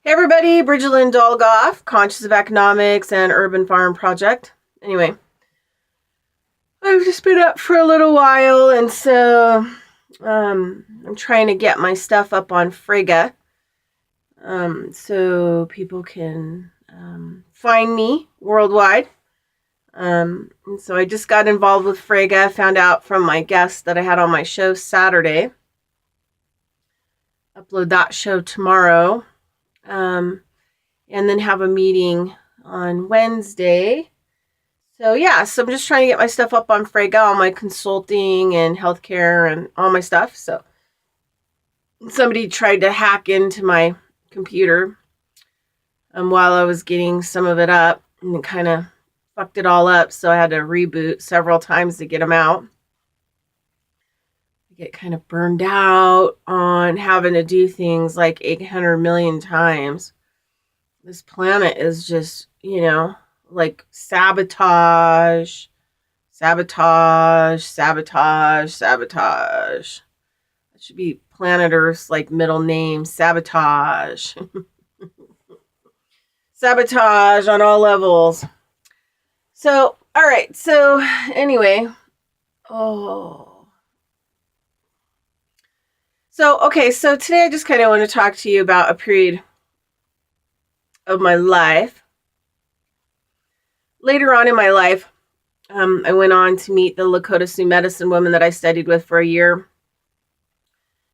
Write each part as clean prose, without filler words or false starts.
Hey everybody, Bridgelyn Dolgoff, Conscious of Economics and Urban Farm Project. Anyway, I've just been up for a little while, and so I'm trying to get my stuff up on Frigga, so people can find me worldwide. And so I just got involved with Frigga, found out from my guest that I had on my show Saturday. Upload that show tomorrow. And then have a meeting on Wednesday. So I'm just trying to get my stuff up on Frigga, all my consulting and healthcare and all my stuff. So somebody tried to hack into my computer while I was getting some of it up, and it kind of fucked it all up. So I had to reboot several times to get them out. I get kind of burned out on having to do things like 800 million times. This planet is just, like sabotage. That should be planet Earth's like middle name, sabotage. Sabotage on all levels. So, all right. So anyway, So today I just kind of want to talk to you about a period of my life. Later on in my life, I went on to meet the Lakota Sioux medicine woman that I studied with for a year.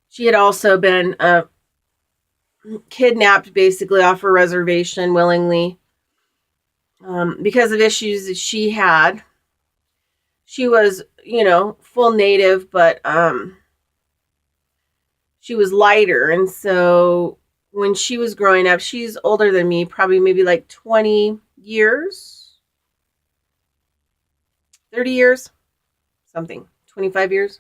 She had also been kidnapped basically off her reservation willingly because of issues that she had. She was, full native, but she was lighter. And so when she was growing up, she's older than me, probably maybe like 20 years, 30 years, something, 25 years.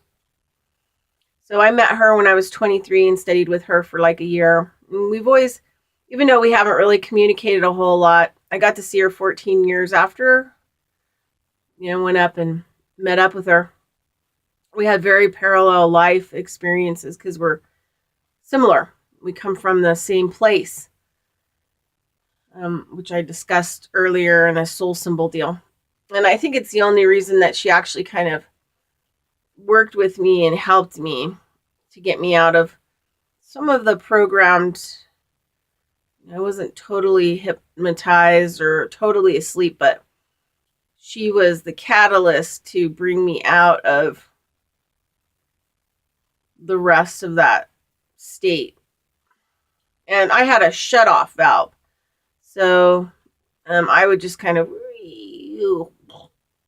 So I met her when I was 23 and studied with her for like a year. And we've always, even though we haven't really communicated a whole lot, I got to see her 14 years after, went up and met up with her. We had very parallel life experiences because we're similar. We come from the same place, which I discussed earlier in a soul symbol deal. And I think it's the only reason that she actually kind of worked with me and helped me to get me out of some of the programmed. I wasn't totally hypnotized or totally asleep, but she was the catalyst to bring me out of the rest of that state. And I had a shut-off valve. So I would just kind of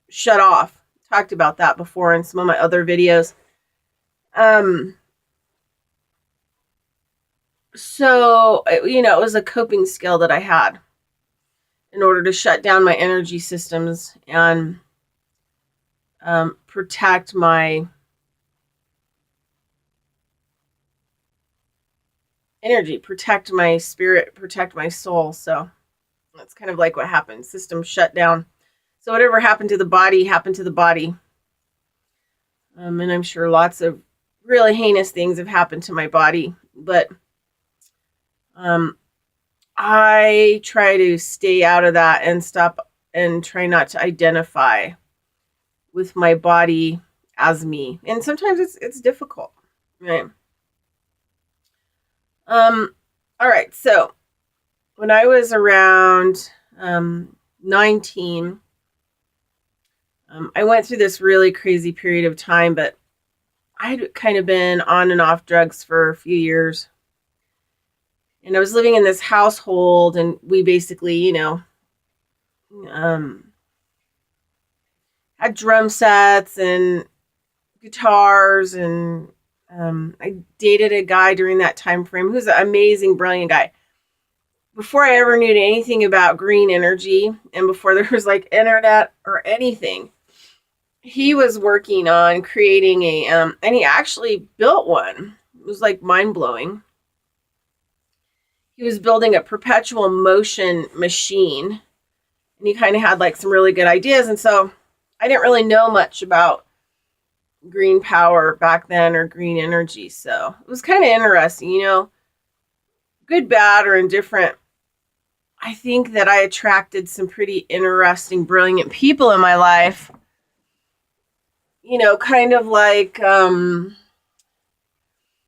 shut off. Talked about that before in some of my other videos. So, it was a coping skill that I had in order to shut down my energy systems and protect my energy, protect my spirit, protect my soul. So that's kind of like what happened. System shut down. So whatever happened to the body happened to the body. And I'm sure lots of really heinous things have happened to my body. But I try to stay out of that and stop and try not to identify with my body as me. And sometimes it's difficult, right? All right. So when I was around 19, I went through this really crazy period of time, but I'd kind of been on and off drugs for a few years. And I was living in this household, and we basically, had drum sets and guitars, and I dated a guy during that time frame who's an amazing, brilliant guy. Before I ever knew anything about green energy, and before there was like internet or anything, he was working on creating and he actually built one. It was like mind-blowing. He was building a perpetual motion machine, and he kind of had like some really good ideas. And so I didn't really know much about green power back then or green energy. So it was kind of interesting, good, bad, or indifferent, I think that I attracted some pretty interesting, brilliant people in my life. Kind of like,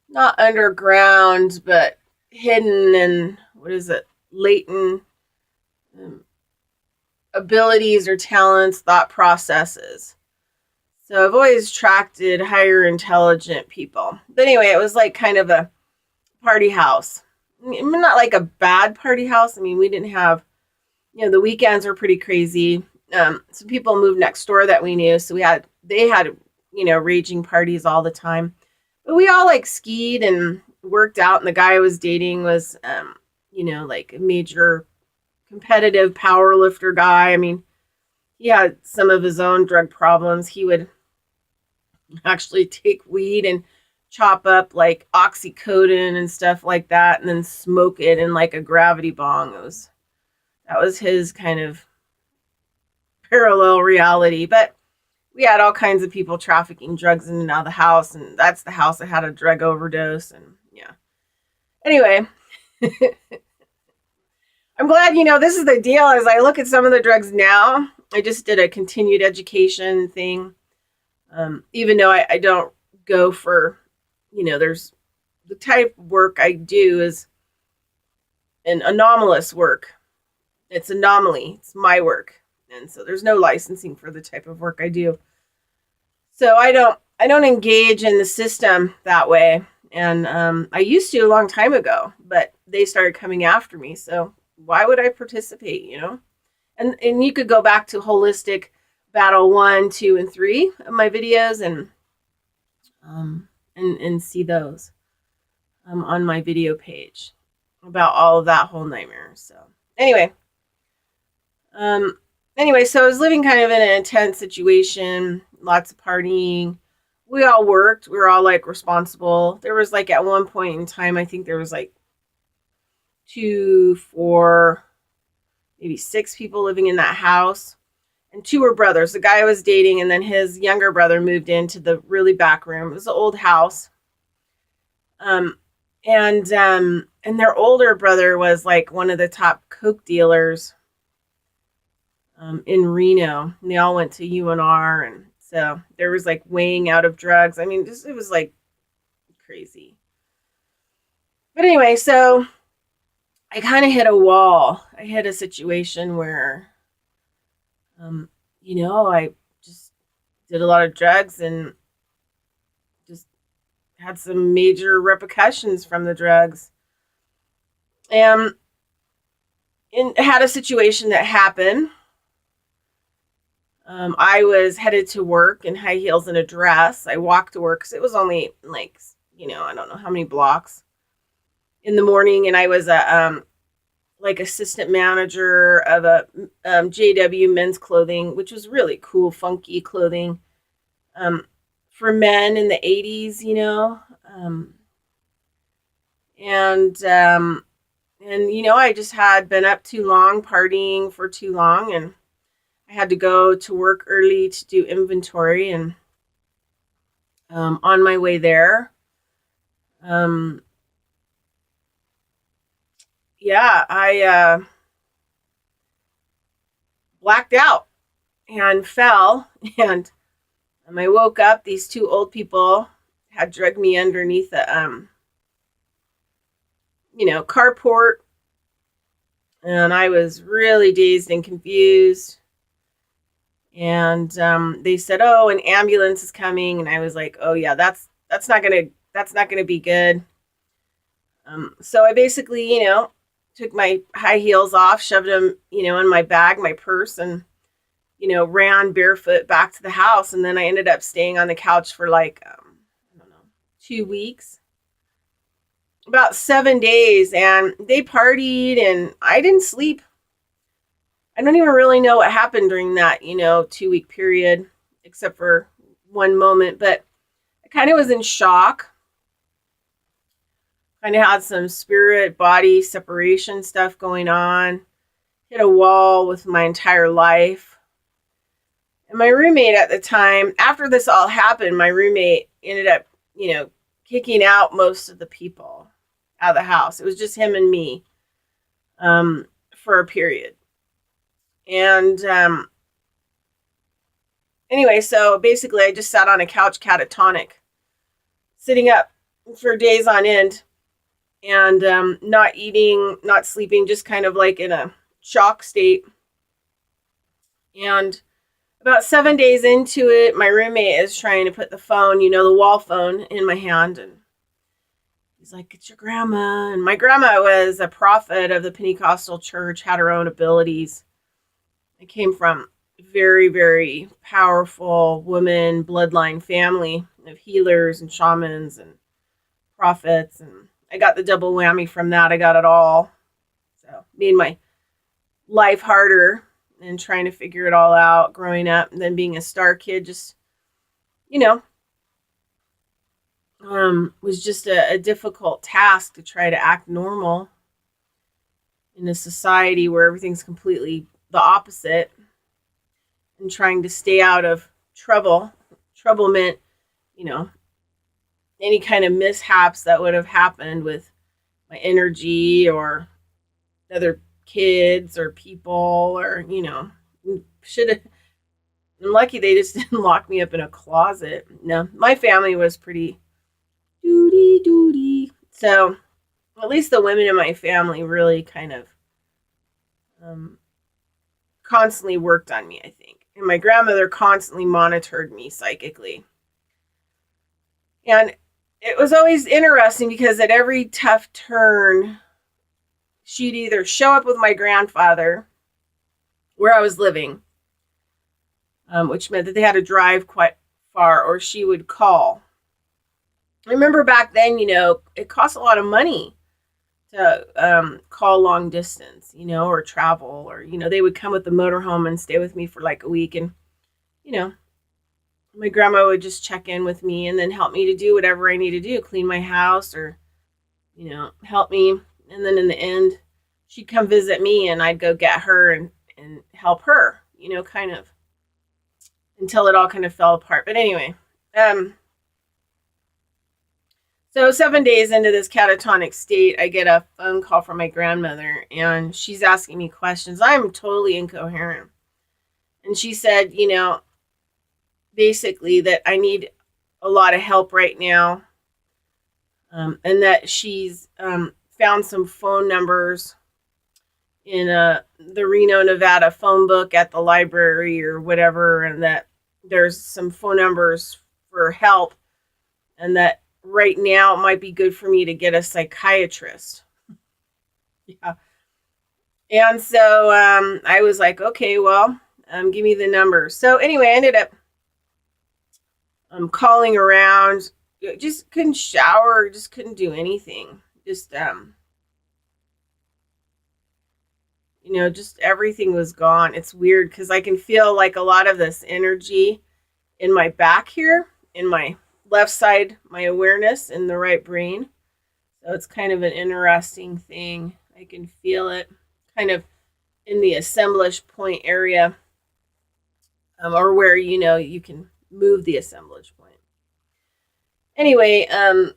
not underground, but hidden and, what is it, latent um, abilities or talents, thought processes. So I've always attracted higher intelligent people. But anyway, it was like kind of a party house. Not like a bad party house. I mean, we didn't have, the weekends were pretty crazy. Some people moved next door that we knew. So they had, raging parties all the time. But we all like skied and worked out. And the guy I was dating was, like a major competitive power lifter guy. I mean, he had some of his own drug problems. He would actually take weed and chop up like oxycodone and stuff like that and then smoke it in like a gravity bong. That was his kind of parallel reality. But we had all kinds of people trafficking drugs in and out of the house, and that's the house that had a drug overdose. And yeah. Anyway, I'm glad, this is the deal. As I look at some of the drugs now, I just did a continued education thing. Even though I don't go for, there's the type of work I do is an anomalous work. It's anomaly. It's my work. And so there's no licensing for the type of work I do. So I don't engage in the system that way. And I used to a long time ago, but they started coming after me. So why would I participate, And you could go back to Holistic Battle 1, 2, and 3 of my videos and see those on my video page about all of that whole nightmare. So anyway, so I was living kind of in an intense situation, lots of partying. We all worked. We were all like responsible. There was like at one point in time, I think there was like 2, 4, maybe 6 people living in that house. And 2 were brothers. The guy I was dating, and then his younger brother moved into the really back room. It was an old house. And their older brother was like one of the top coke dealers in Reno. And they all went to UNR, and so there was like weighing out of drugs. I mean, it was like crazy. But anyway, so I kind of hit a wall. I hit a situation where I just did a lot of drugs and just had some major repercussions from the drugs. And had a situation that happened. I was headed to work in high heels and a dress. I walked to work because it was only like, I don't know how many blocks in the morning. And I was like assistant manager of a JW men's clothing, which was really cool, funky clothing for men in the 80s, and I just had been up too long, partying for too long, and I had to go to work early to do inventory. And on my way there, I blacked out and fell. And I woke up. These 2 old people had dragged me underneath a, carport. And I was really dazed and confused. And they said, "Oh, an ambulance is coming." And I was like, "Oh yeah, that's not gonna be good." So I basically, took my high heels off, shoved them, in my bag, my purse, and, ran barefoot back to the house. And then I ended up staying on the couch for like, I don't know, 2 weeks, about 7 days. And they partied and I didn't sleep. I don't even really know what happened during that, 2-week period, except for one moment. But I kind of was in shock. Kind of had some spirit body separation stuff going on. Hit a wall with my entire life. And my roommate at the time, after this all happened, my roommate ended up, kicking out most of the people. out of the house. It was just him and me for a period. And anyway, so basically I just sat on a couch catatonic, sitting up for days on end, and not eating, not sleeping, just kind of like in a shock state. And about 7 days into it, my roommate is trying to put the phone, the wall phone, in my hand. And he's like, "It's your grandma." And my grandma was a prophet of the Pentecostal church, had her own abilities. I came from a very, very powerful woman bloodline family of healers and shamans and prophets. And I got the double whammy from that. I got it all. So made my life harder and trying to figure it all out growing up. And then being a star kid, just, was just a difficult task to try to act normal in a society where everything's completely the opposite, and trying to stay out of trouble. Trouble meant, any kind of mishaps that would have happened with my energy or other kids or people, or, should have. I'm lucky they just didn't lock me up in a closet. No, my family was pretty doody. So at least the women in my family really kind of constantly worked on me, I think. And my grandmother constantly monitored me psychically. And it was always interesting because at every tough turn, she'd either show up with my grandfather where I was living, which meant that they had to drive quite far, or she would call. I remember back then, it cost a lot of money to call long distance, or travel, or, they would come with the motorhome and stay with me for like a week. And, my grandma would just check in with me and then help me to do whatever I need to do, clean my house or, help me. And then in the end, she'd come visit me and I'd go get her and help her, kind of until it all kind of fell apart. But anyway, so 7 days into this catatonic state, I get a phone call from my grandmother, and she's asking me questions. I'm totally incoherent. And she said, basically that I need a lot of help right now, and that she's found some phone numbers in the Reno, Nevada phone book at the library or whatever, and that there's some phone numbers for help, and that right now it might be good for me to get a psychiatrist. Yeah. And so I was like, okay, well, give me the number. So anyway, I ended up calling around. Just couldn't shower, just couldn't do anything. Just just everything was gone. It's weird because I can feel like a lot of this energy in my back here, in my left side, my awareness in the right brain. So it's kind of an interesting thing. I can feel it kind of in the assemblage point area, or where, you can move the assemblage point. Anyway, and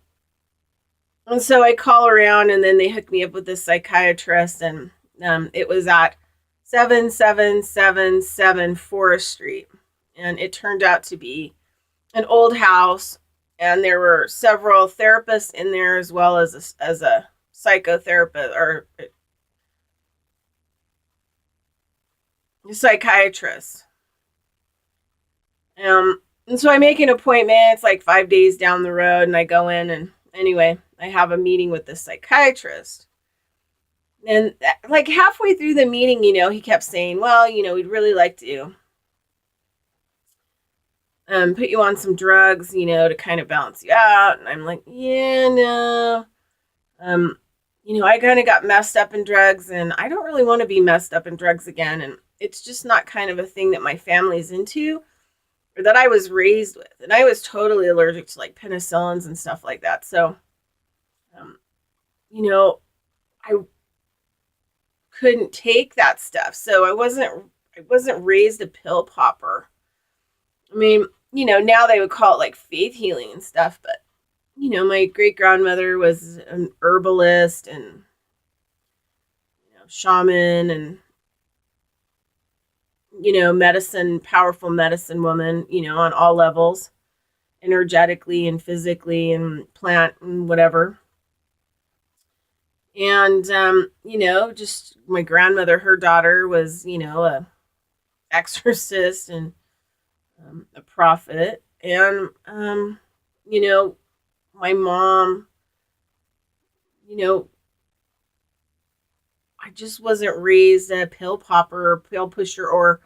so I call around and then they hook me up with this psychiatrist, and it was at 7777 Forest Street. And it turned out to be an old house, and there were several therapists in there as well as a psychotherapist or a psychiatrist. And so I make an appointment. It's like 5 days down the road, and I go in, and anyway, I have a meeting with the psychiatrist. And like halfway through the meeting, he kept saying, well, we'd really like to put you on some drugs, to kind of balance you out. And I'm like, yeah, no. I kind of got messed up in drugs, and I don't really want to be messed up in drugs again. And it's just not kind of a thing that my family's into or that I was raised with. And I was totally allergic to like penicillins and stuff like that. So, I couldn't take that stuff. So I wasn't raised a pill popper. I mean, now they would call it like faith healing and stuff, but my great grandmother was an herbalist and shaman and medicine, powerful medicine woman, on all levels, energetically and physically and plant and whatever. And just my grandmother, her daughter was, a exorcist and a prophet. And my mom, you know, I just wasn't raised a pill popper or pill pusher, or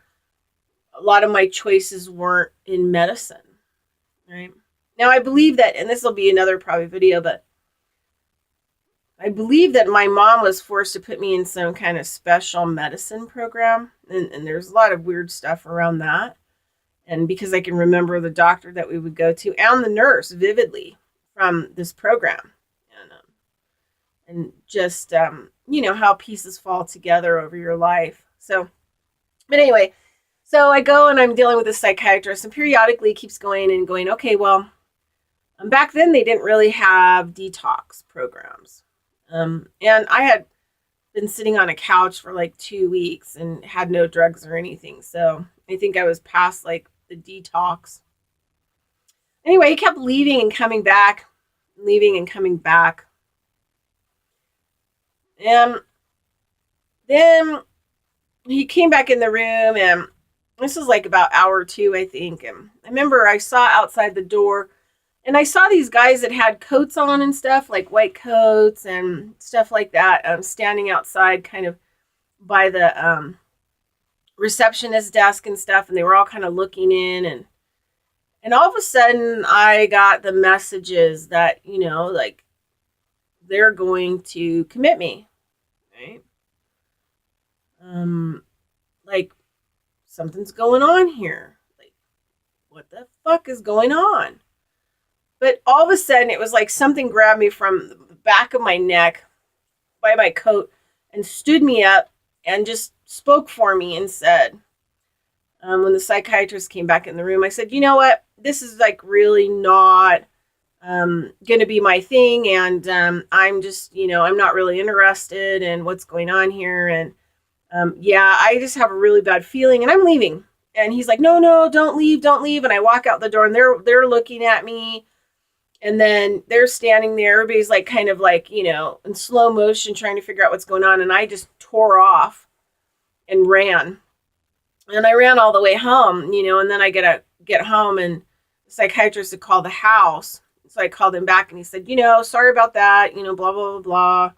a lot of my choices weren't in medicine, right? Now I believe that, and this will be another probably video, but I believe that my mom was forced to put me in some kind of special medicine program, and there's a lot of weird stuff around that. And because I can remember the doctor that we would go to and the nurse vividly from this program, and just how pieces fall together over your life. So, but anyway, so I go and I'm dealing with a psychiatrist, and periodically it keeps going and going. Okay, well, back then they didn't really have detox programs, and I had been sitting on a couch for like 2 weeks and had no drugs or anything. So I think I was past like the detox. Anyway, he kept leaving and coming back, leaving and coming back. And then he came back in the room, and this was like about hour 2, I think. And I remember I saw outside the door, and I saw these guys that had coats on and stuff, like white coats and stuff like that, standing outside kind of by the receptionist desk and stuff. And they were all kind of looking in, and all of a sudden I got the messages that, like they're going to commit me, right? Like something's going on here. Like, what the fuck is going on? But all of a sudden it was like something grabbed me from the back of my neck by my coat and stood me up and just spoke for me and said, when the psychiatrist came back in the room, I said, you know what? This is like really not going to be my thing. And I'm just, I'm not really interested in what's going on here. And I just have a really bad feeling and I'm leaving. And he's like, no, don't leave. And I walk out the door and they're looking at me. And then they're standing there. Everybody's like kind of like, in slow motion trying to figure out what's going on. And I just tore off and ran. And I ran all the way home, and then I get home and the psychiatrist had called the house. So I called him back and he said, sorry about that, blah, blah, blah,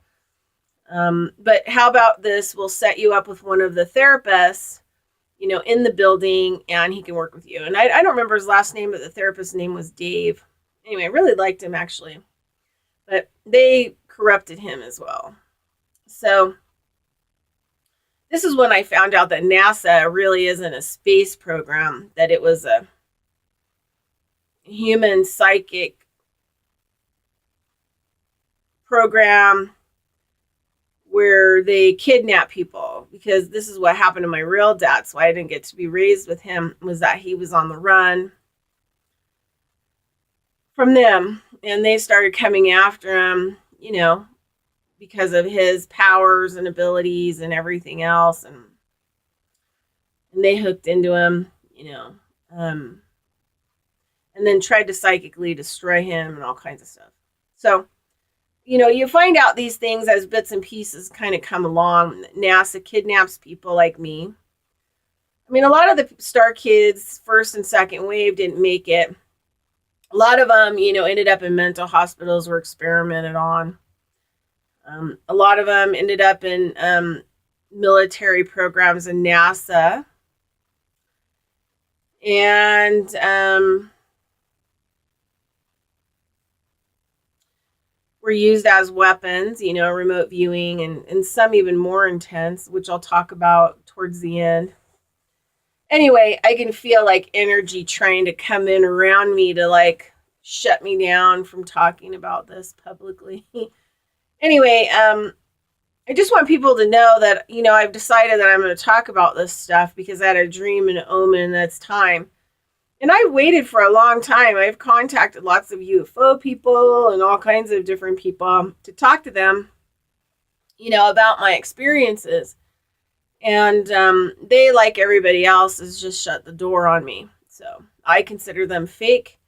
blah. But how about this? We'll set you up with one of the therapists, in the building, and he can work with you. And I don't remember his last name, but the therapist's name was Dave. Anyway, I really liked him actually, but they corrupted him as well. So this is when I found out that NASA really isn't a space program, that it was a human psychic program where they kidnap people, because this is what happened to my real dad. That's why I didn't get to be raised with him, was that he was on the run from them, and they started coming after him, because of his powers and abilities and everything else, and they hooked into him, and then tried to psychically destroy him and all kinds of stuff. So, you find out these things as bits and pieces kind of come along. NASA kidnaps people like me. I mean, a lot of the star kids, first and second wave, didn't make it. A lot of them, ended up in mental hospitals, were experimented on. A lot of them ended up in military programs in NASA. And were used as weapons, remote viewing, and some even more intense, which I'll talk about towards the end. Anyway, I can feel like energy trying to come in around me to like shut me down from talking about this publicly. Anyway, I just want people to know that, I've decided that I'm going to talk about this stuff because I had a dream and an omen that's time. And I waited for a long time. I've contacted lots of UFO people and all kinds of different people to talk to them, about my experiences. And they, like everybody else, has just shut the door on me. So I consider them fake,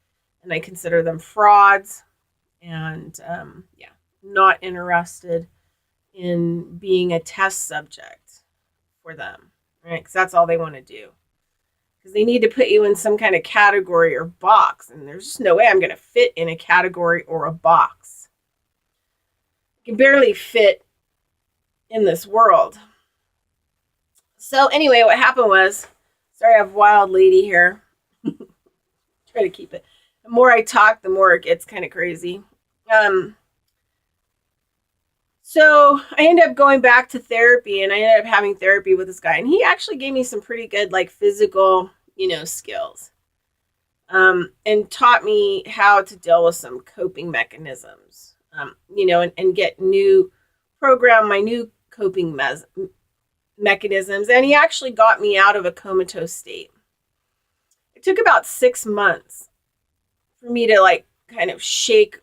and I consider them frauds, and yeah, not interested in being a test subject for them, right? Because that's all they want to do. Because they need to put you in some kind of category or box, and there's just no way I'm going to fit in a category or a box. I can barely fit in this world. So anyway, what happened was, sorry, I have wild lady here. Try to keep it. The more I talk, the more it gets kind of crazy. So I ended up going back to therapy, and I ended up having therapy with this guy, and he actually gave me some pretty good, like, physical, skills, and taught me how to deal with some coping mechanisms, and get my new coping mechanisms. And he actually got me out of a comatose state. It took about 6 months for me to, like, kind of shake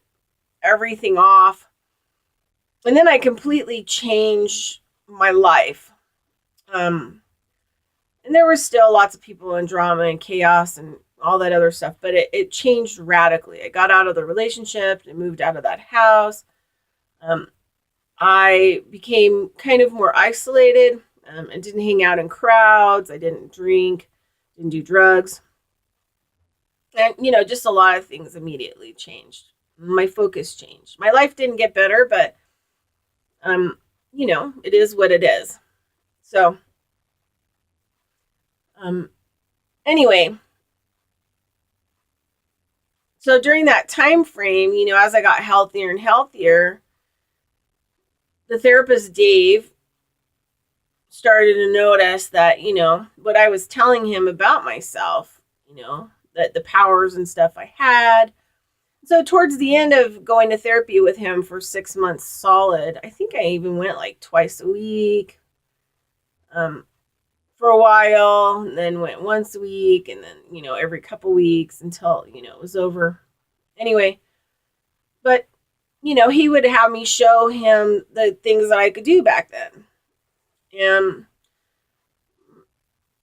everything off. And then I completely changed my life. And there were still lots of people in drama and chaos and all that other stuff, but it changed radically. I got out of the relationship and moved out of that house. I became kind of more isolated. I didn't hang out in crowds. I didn't drink, didn't do drugs. And, just a lot of things immediately changed. My focus changed. My life didn't get better, but, it is what it is. So, anyway, so during that time frame, as I got healthier and healthier, the therapist, Dave, started to notice that, what I was telling him about myself, that the powers and stuff I had. So towards the end of going to therapy with him for 6 months solid, I think I even went like twice a week for a while, and then went once a week, and then, every couple weeks until, it was over. Anyway, but, he would have me show him the things that I could do back then. And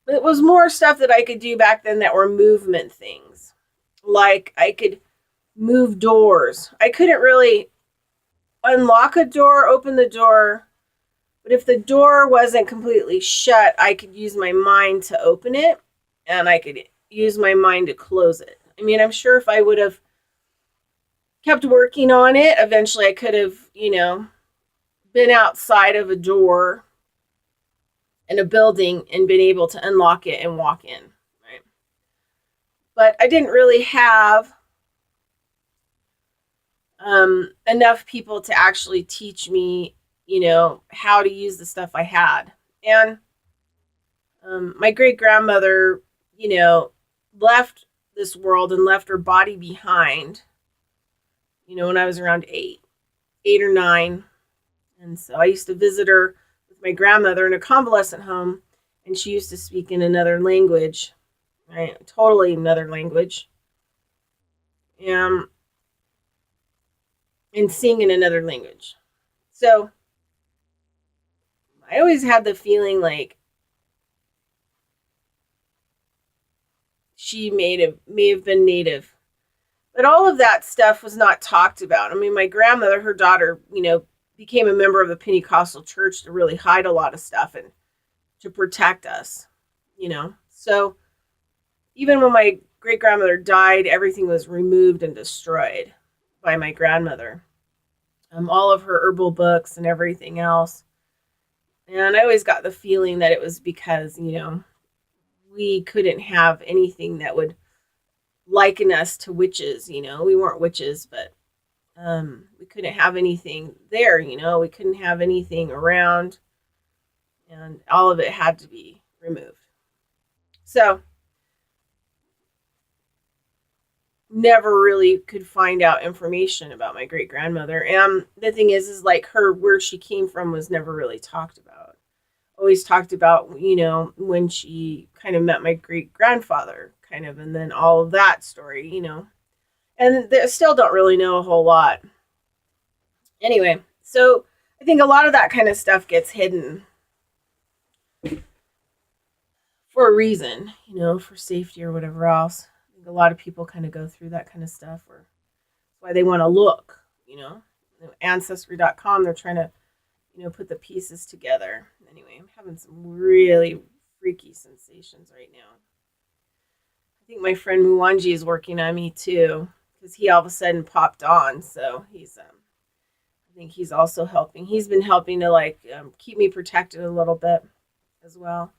it was more stuff that I could do back then that were movement things. Like I could move doors. I couldn't really unlock a door, open the door, but if the door wasn't completely shut, I could use my mind to open it, and I could use my mind to close it. I mean, I'm sure if I would have kept working on it, eventually I could have, been outside of a door in a building and been able to unlock it and walk in, right? But I didn't really have enough people to actually teach me, how to use the stuff I had. And my great grandmother, left this world and left her body behind, when I was around 8 or 9. And so I used to visit her with my grandmother in a convalescent home, and she used to speak in another language, right? Totally another language. And sing in another language. So I always had the feeling like she may have been native. But all of that stuff was not talked about. I mean, my grandmother, her daughter, became a member of the Pentecostal church to really hide a lot of stuff and to protect us, So even when my great grandmother died, everything was removed and destroyed by my grandmother. All of her herbal books and everything else. And I always got the feeling that it was because, we couldn't have anything that would liken us to witches. We weren't witches, but we couldn't have anything there. We couldn't have anything around, and all of it had to be removed. So never really could find out information about my great grandmother. And the thing is like where she came from was never really talked about. Always talked about, when she kind of met my great grandfather, kind of, and then all of that story, and they still don't really know a whole lot. Anyway, so I think a lot of that kind of stuff gets hidden for a reason, for safety or whatever else. I think a lot of people kind of go through that kind of stuff, or that's why they want to look, Ancestry.com, they're trying to, put the pieces together. Anyway, I'm having some really freaky sensations right now. I think my friend Muwanji is working on me too, because he all of a sudden popped on. So I think he's also helping. He's been helping to keep me protected a little bit as well.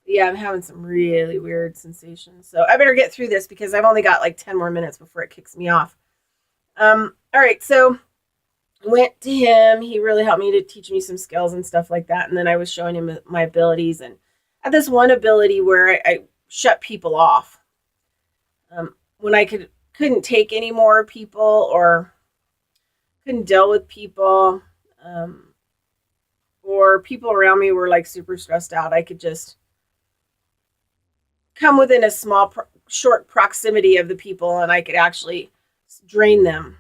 But yeah, I'm having some really weird sensations. So I better get through this because I've only got 10 more minutes before it kicks me off. All right, so I went to him. He really helped me to teach me some skills and stuff like that. And then I was showing him my abilities. And I had this one ability where I shut people off. When I couldn't take any more people or couldn't deal with people, or people around me were super stressed out, I could just come within a small, short proximity of the people and I could actually drain them.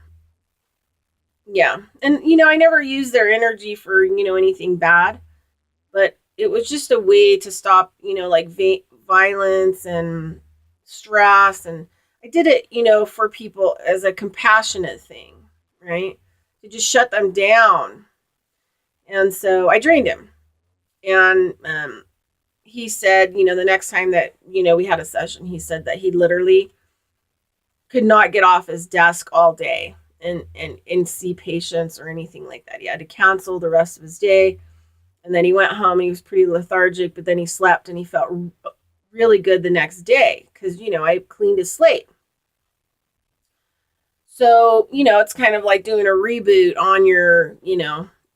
Yeah. And, I never used their energy for, anything bad, but it was just a way to stop, violence and stress. And I did it, for people as a compassionate thing, right? To just shut them down. And so I drained him. And he said, the next time that, we had a session, he said that he literally could not get off his desk all day and see patients or anything like that. He had to cancel the rest of his day. And then he went home and he was pretty lethargic, but then he slept and he felt really good the next day because, I cleaned his slate. So, it's kind of like doing a reboot on your,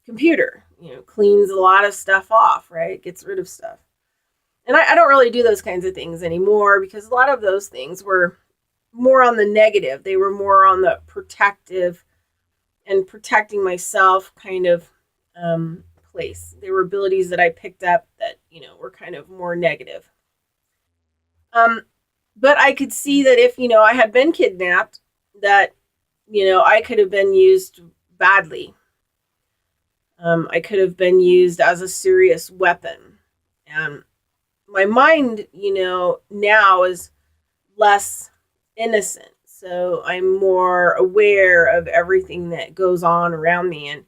computer, cleans a lot of stuff off, right? Gets rid of stuff. And I don't really do those kinds of things anymore because a lot of those things were more on the negative. They were more on the protective and protecting myself kind of place. They were abilities that I picked up that, were kind of more negative. But I could see that if, I had been kidnapped, that, I could have been used badly. I could have been used as a serious weapon. And my mind, now is less innocent. So I'm more aware of everything that goes on around me. And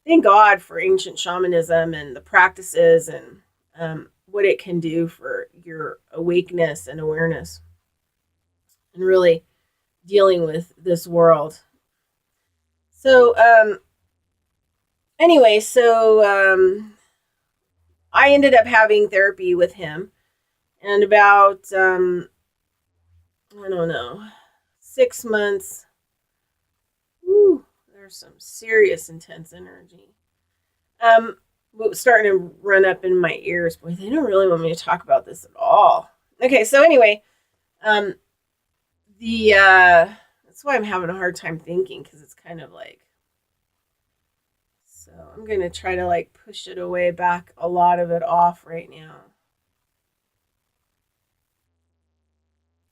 thank God for ancient shamanism and the practices and what it can do for your awakeness and awareness and really dealing with this world. So anyway, I ended up having therapy with him, and about I don't know, 6 months. Woo, there's some serious intense energy. Starting to run up in my ears. Boy, they don't really want me to talk about this at all. Okay, so anyway, that's why I'm having a hard time thinking, because it's kind of so I'm going to try to push it away, back a lot of it off right now.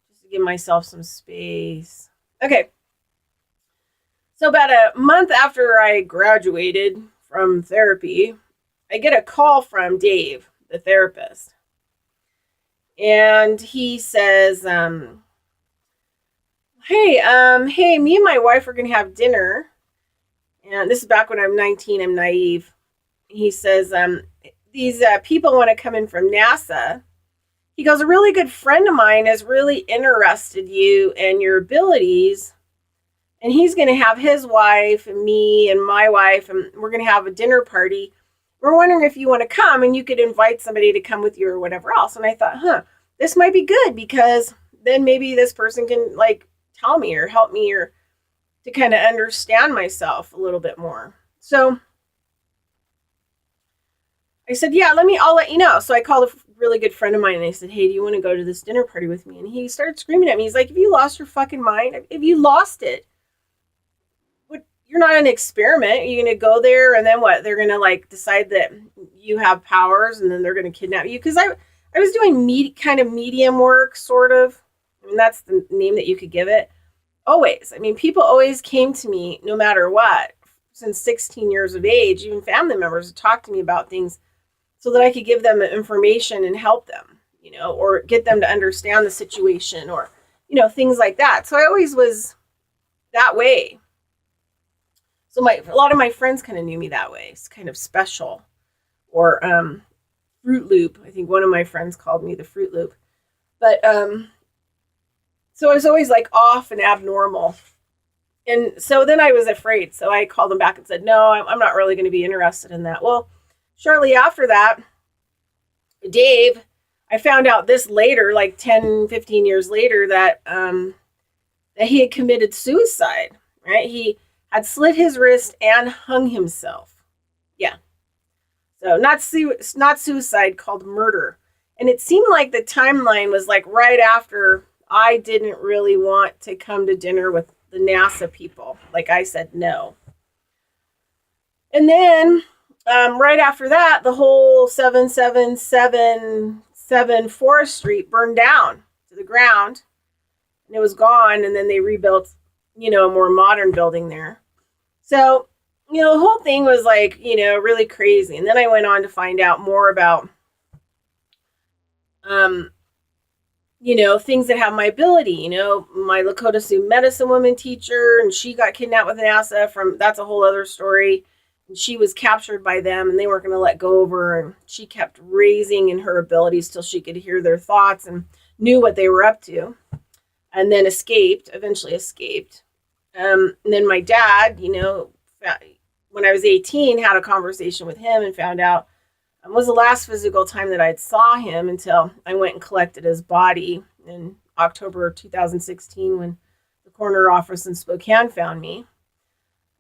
Just to give myself some space. Okay. So about a month after I graduated from therapy, I get a call from Dave, the therapist. And he says, hey, me and my wife are going to have dinner. And this is back when I'm 19, I'm naive. He says, these people want to come in from NASA. He goes, a really good friend of mine is really interested you and your abilities. And he's going to have his wife and me and my wife, and we're going to have a dinner party. We're wondering if you want to come and you could invite somebody to come with you or whatever else. And I thought, this might be good, because then maybe this person can tell me or help me or to kind of understand myself a little bit more. So I said, yeah, I'll let you know. So I called a really good friend of mine and I said, hey, do you want to go to this dinner party with me? And he started screaming at me. He's like, have you lost your fucking mind? Have you lost it? You're not an experiment. You're going to go there and then what? They're going to decide that you have powers and then they're going to kidnap you. Because I was doing kind of medium work, sort of. And that's the name that you could give it. Always. I mean, people always came to me no matter what, since 16 years of age, even family members would talk to me about things so that I could give them information and help them, or get them to understand the situation, or, things like that. So I always was that way. So a lot of my friends kind of knew me that way. It's kind of special. Or Fruit Loop. I think one of my friends called me the Fruit Loop. But so I was always like off and abnormal. And so then I was afraid. So I called them back and said, no, I'm not really going to be interested in that. Well, shortly after that, Dave, I found out this later, like 10, 15 years later, that he had committed suicide, right? He had slit his wrist and hung himself. Yeah. So not suicide, called murder. And it seemed like the timeline was like right after I didn't really want to come to dinner with the NASA people. Like I said, no. And then right after that, the whole 7777 Forest Street burned down to the ground. And it was gone. And then they rebuilt, a more modern building there. So, the whole thing was like, really crazy. And then I went on to find out more about, things that have my ability. My Lakota Sioux medicine woman teacher, and she got kidnapped with NASA that's a whole other story. And she was captured by them, and they weren't going to let go of her. And she kept raising in her abilities till she could hear their thoughts and knew what they were up to. And then eventually escaped. And then my dad, when I was 18, had a conversation with him and found out it was the last physical time that I'd saw him until I went and collected his body in October 2016 when the coroner office in Spokane found me.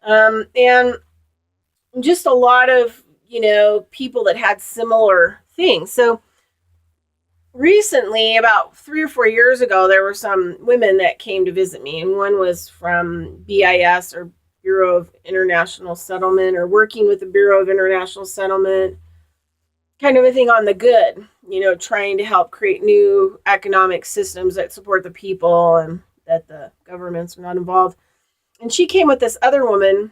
And just a lot of, people that had similar things. So recently, about 3 or 4 years ago, there were some women that came to visit me, and one was from BIS, or Bureau of International Settlement, or working with the Bureau of International Settlement, kind of a thing on the good, trying to help create new economic systems that support the people and that the governments are not involved. And she came with this other woman.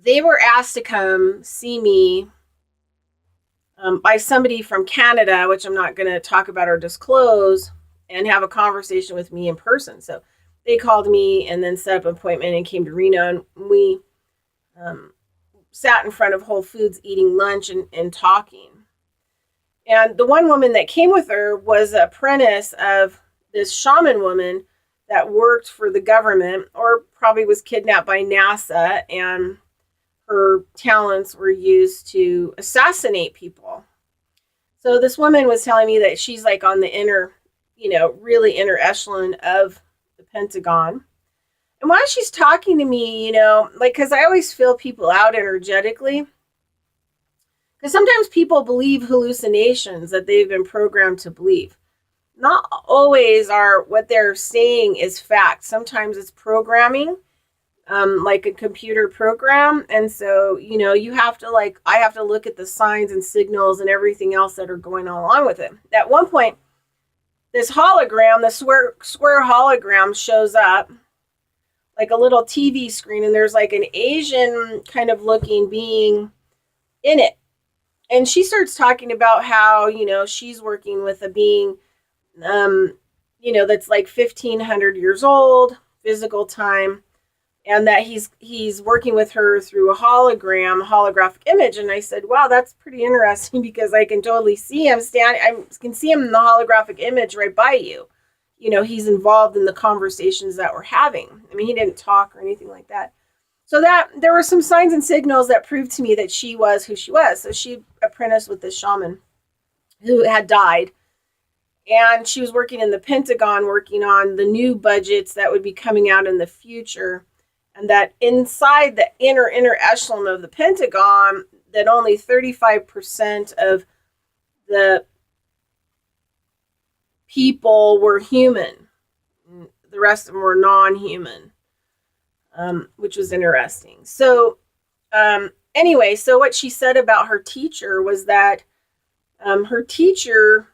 They were asked to come see me by somebody from Canada, which I'm not going to talk about or disclose, and have a conversation with me in person. So they called me and then set up an appointment and came to Reno, and we sat in front of Whole Foods eating lunch and talking. And the one woman that came with her was an apprentice of this shaman woman that worked for the government, or probably was kidnapped by NASA, and her talents were used to assassinate people. So this woman was telling me that she's like on the inner, really inner echelon of the Pentagon. And while she's talking to me, because I always feel people out energetically. Because sometimes people believe hallucinations that they've been programmed to believe. Not always are what they're saying is fact. Sometimes it's programming, like a computer program. And so, you have to I have to look at the signs and signals and everything else that are going along with it. At one point, this hologram, the square hologram shows up like a little TV screen, and there's like an Asian kind of looking being in it. And she starts talking about how, she's working with a being, that's like 1,500 years old, physical time, and that he's working with her through a holographic image. And I said, wow, that's pretty interesting, because I can totally see him I can see him in the holographic image right by you. He's involved in the conversations that we're having. I mean, he didn't talk or anything like that. So that there were some signs and signals that proved to me that she was who she was. So she apprenticed with this shaman who had died. And she was working in the Pentagon, working on the new budgets that would be coming out in the future. And that inside the inner echelon of the Pentagon, that only 35% of the people were human. The rest of them were non-human. Which was interesting. So anyway, so what she said about her teacher was that her teacher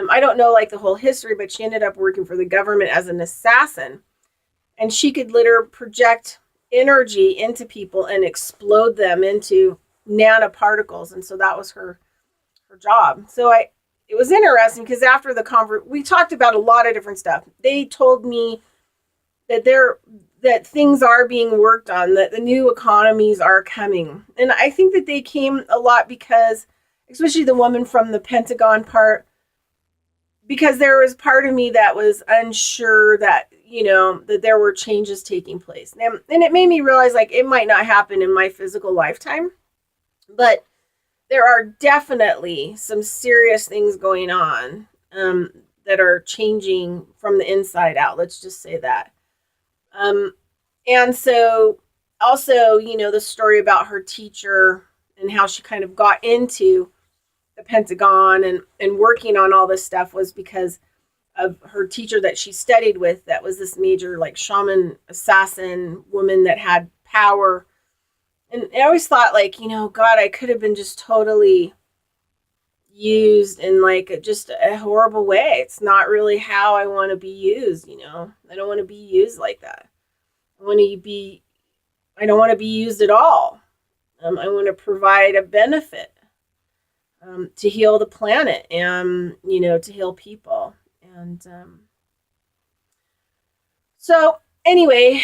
I don't know like the whole history, but she ended up working for the government as an assassin, and she could literally project energy into people and explode them into nanoparticles, and so that was her job. So it was interesting because after the convert, we talked about a lot of different stuff. They told me that that things are being worked on, that the new economies are coming, and I think that they came a lot because, especially the woman from the Pentagon part, because there was part of me that was unsure that that there were changes taking place, and it made me realize like it might not happen in my physical lifetime, but there are definitely some serious things going on, that are changing from the inside out. Let's just say that. Um, and so, also, the story about her teacher and how she kind of got into the Pentagon and working on all this stuff was because of her teacher that she studied with, that was this major like shaman assassin woman that had power. And I always thought like, God, I could have been just totally used in like just a horrible way. It's not really how I want to be used. I don't want to be used like that. I don't want to be used at all. I want to provide a benefit, to heal the planet and, to heal people. And so anyway,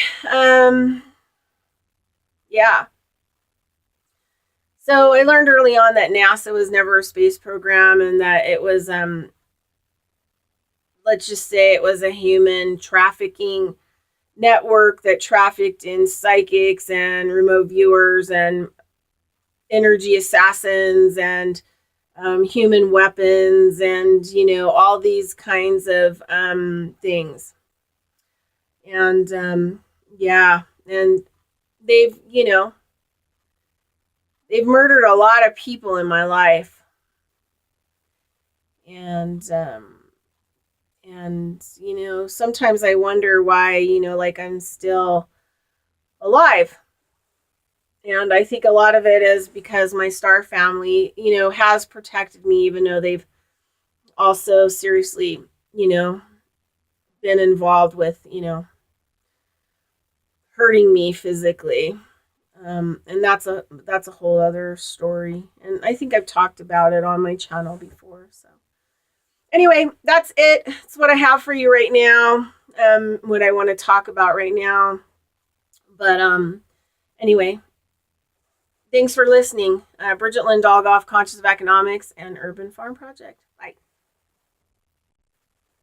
yeah. So I learned early on that NASA was never a space program, and that it was, let's just say it was a human trafficking network that trafficked in psychics and remote viewers and energy assassins and human weapons and, all these kinds of things. And yeah, and they've, they've murdered a lot of people in my life. And sometimes I wonder why, like I'm still alive. And I think a lot of it is because my star family, has protected me, even though they've also seriously, been involved with, hurting me physically. And that's a whole other story. And I think I've talked about it on my channel before. So anyway, that's it. That's what I have for you right now. What I want to talk about right now. But anyway, thanks for listening. Bridget Lynn Dolgoff, Conscious of Economics and Urban Farm Project.